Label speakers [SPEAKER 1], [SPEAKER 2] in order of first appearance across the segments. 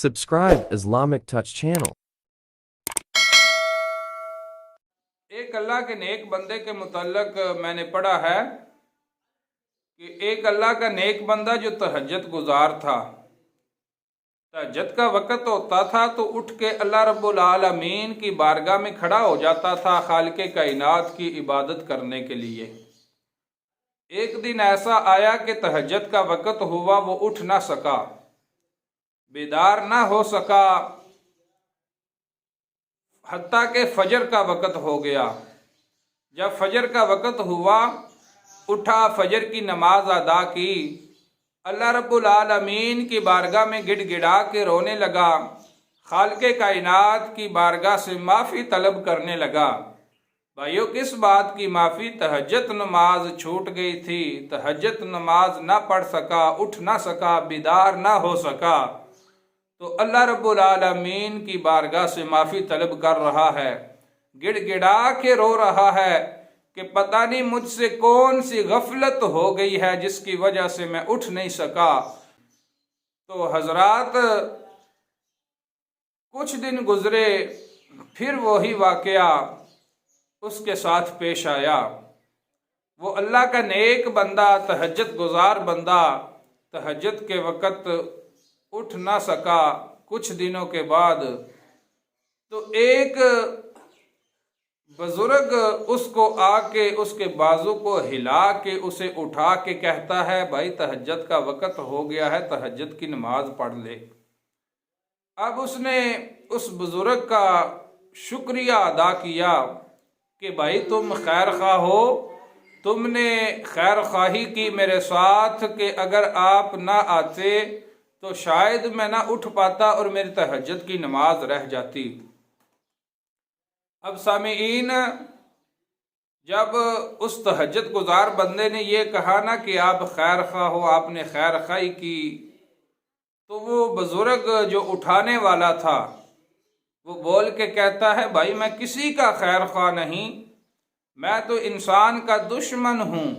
[SPEAKER 1] Subscribe Islamic Touch channel.
[SPEAKER 2] ایک اللہ کے نیک بندے کے متعلق میں نے پڑھا ہے کہ ایک اللہ کا نیک بندہ جو تہجد گزار تھا، تہجد کا وقت ہوتا تھا تو اٹھ کے اللہ رب العالمین کی بارگاہ میں کھڑا ہو جاتا تھا خالق کائنات کی عبادت کرنے کے لیے۔ ایک دن ایسا آیا کہ تہجد کا وقت ہوا، وہ اٹھ نہ سکا، بیدار نہ ہو سکا، حتیٰ کہ فجر کا وقت ہو گیا۔ جب فجر کا وقت ہوا، اٹھا، فجر کی نماز ادا کی، اللہ رب العالمین کی بارگاہ میں گڑ گڑا کے رونے لگا، خالق کائنات کی بارگاہ سے معافی طلب کرنے لگا۔ بھائیو، کس بات کی معافی؟ تہجد نماز چھوٹ گئی تھی، تہجد نماز نہ پڑھ سکا، اٹھ نہ سکا، بیدار نہ ہو سکا، تو اللہ رب العالمین کی بارگاہ سے معافی طلب کر رہا ہے، گڑ گڑا کے رو رہا ہے کہ پتہ نہیں مجھ سے کون سی غفلت ہو گئی ہے جس کی وجہ سے میں اٹھ نہیں سکا۔ تو حضرات، کچھ دن گزرے، پھر وہی واقعہ اس کے ساتھ پیش آیا۔ وہ اللہ کا نیک بندہ، تہجد گزار بندہ، تہجد کے وقت اٹھ نہ سکا۔ کچھ دنوں کے بعد تو ایک بزرگ اس کو آ کے اس کے بازو کو ہلا کے اسے اٹھا کے کہتا ہے، بھائی تہجد کا وقت ہو گیا ہے، تہجد کی نماز پڑھ لے۔ اب اس نے اس بزرگ کا شکریہ ادا کیا کہ بھائی تم خیر خواہ ہو، تم نے خیر خواہی کی میرے ساتھ کہ اگر آپ نہ آتے تو شاید میں نہ اٹھ پاتا اور میری تہجد کی نماز رہ جاتی۔ اب سامعین، جب اس تہجد گزار بندے نے یہ کہا نا کہ آپ خیر خواہ ہو، آپ نے خیر خواہی کی، تو وہ بزرگ جو اٹھانے والا تھا وہ بول کے کہتا ہے، بھائی میں کسی کا خیر خواہ نہیں، میں تو انسان کا دشمن ہوں۔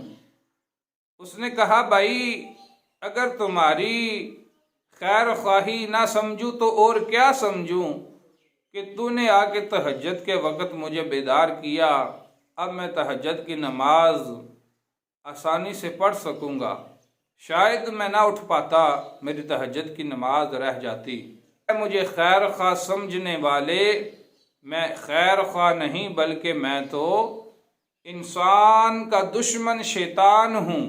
[SPEAKER 2] اس نے کہا، بھائی اگر تمہاری خیر خواہی نہ سمجھوں تو اور کیا سمجھوں کہ تو نے آ کے تہجد کے وقت مجھے بیدار کیا، اب میں تہجد کی نماز آسانی سے پڑھ سکوں گا، شاید میں نہ اٹھ پاتا، میری تہجد کی نماز رہ جاتی۔ مجھے خیر خواہ سمجھنے والے، میں خیر خواہ نہیں بلکہ میں تو انسان کا دشمن شیطان ہوں۔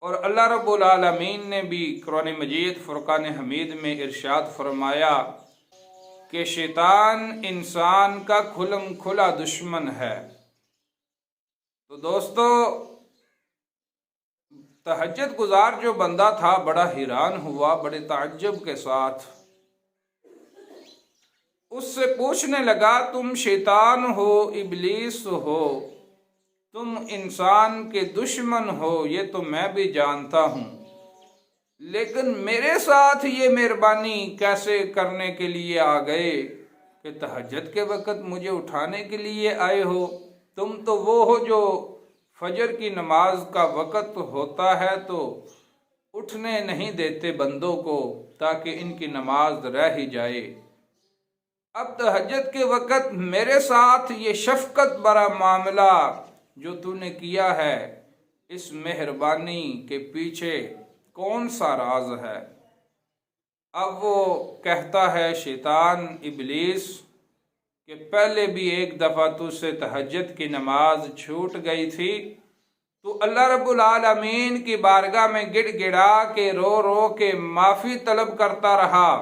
[SPEAKER 2] اور اللہ رب العالمین نے بھی قرآن مجید فرقان حمید میں ارشاد فرمایا کہ شیطان انسان کا کھلم کھلا دشمن ہے۔ تو دوستو، تہجد گزار جو بندہ تھا بڑا حیران ہوا، بڑے تعجب کے ساتھ اس سے پوچھنے لگا، تم شیطان ہو، ابلیس ہو، تم انسان کے دشمن ہو، یہ تو میں بھی جانتا ہوں، لیکن میرے ساتھ یہ مہربانی کیسے کرنے کے لیے آ گئے کہ تہجد کے وقت مجھے اٹھانے کے لیے آئے ہو؟ تم تو وہ ہو جو فجر کی نماز کا وقت ہوتا ہے تو اٹھنے نہیں دیتے بندوں کو تاکہ ان کی نماز رہ ہی جائے۔ اب تہجد کے وقت میرے ساتھ یہ شفقت بھرا معاملہ جو تو نے کیا ہے، اس مہربانی کے پیچھے کون سا راز ہے؟ اب وہ کہتا ہے شیطان، ابلیس، کہ پہلے بھی ایک دفعہ تجھ سے تہجد کی نماز چھوٹ گئی تھی، تو اللہ رب العالمین کی بارگاہ میں گڑ گڑا کے رو رو کے معافی طلب کرتا رہا،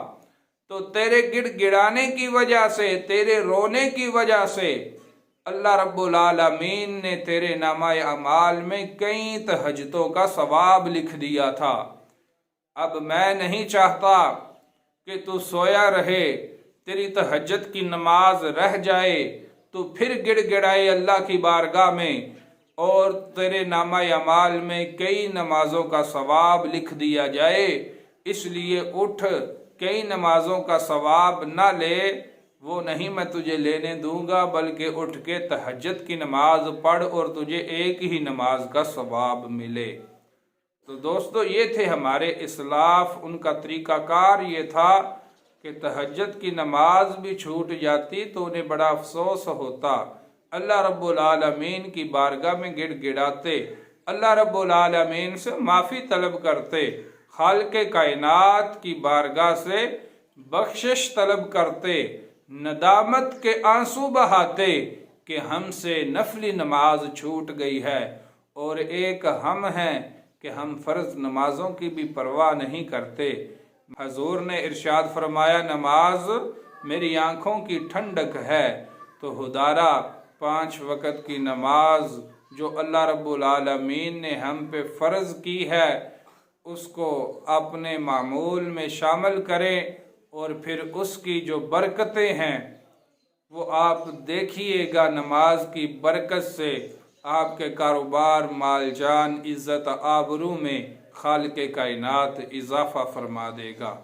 [SPEAKER 2] تو تیرے گڑ گڑانے کی وجہ سے، تیرے رونے کی وجہ سے اللہ رب العالمین نے تیرے نامہ اعمال میں کئی تہجدوں کا ثواب لکھ دیا تھا۔ اب میں نہیں چاہتا کہ تو سویا رہے، تیری تہجد کی نماز رہ جائے، تو پھر گڑ گڑائے اللہ کی بارگاہ میں اور تیرے نامہ اعمال میں کئی نمازوں کا ثواب لکھ دیا جائے، اس لیے اٹھ، کئی نمازوں کا ثواب نہ لے، وہ نہیں میں تجھے لینے دوں گا، بلکہ اٹھ کے تہجد کی نماز پڑھ اور تجھے ایک ہی نماز کا ثواب ملے۔ تو دوستو یہ تھے ہمارے اسلاف، ان کا طریقہ کار یہ تھا کہ تہجد کی نماز بھی چھوٹ جاتی تو انہیں بڑا افسوس ہوتا، اللہ رب العالمین کی بارگاہ میں گڑ گڑاتے، اللہ رب العالمین سے معافی طلب کرتے، خالق کائنات کی بارگاہ سے بخشش طلب کرتے، ندامت کے آنسو بہاتے کہ ہم سے نفلی نماز چھوٹ گئی ہے، اور ایک ہم ہیں کہ ہم فرض نمازوں کی بھی پرواہ نہیں کرتے۔ حضور نے ارشاد فرمایا نماز میری آنکھوں کی ٹھنڈک ہے، تو خدارا 5 وقت کی نماز جو اللہ رب العالمین نے ہم پہ فرض کی ہے اس کو اپنے معمول میں شامل کریں، اور پھر اس کی جو برکتیں ہیں وہ آپ دیکھیے گا، نماز کی برکت سے آپ کے کاروبار، مال جان، عزت آبرو میں خالق کائنات اضافہ فرما دے گا۔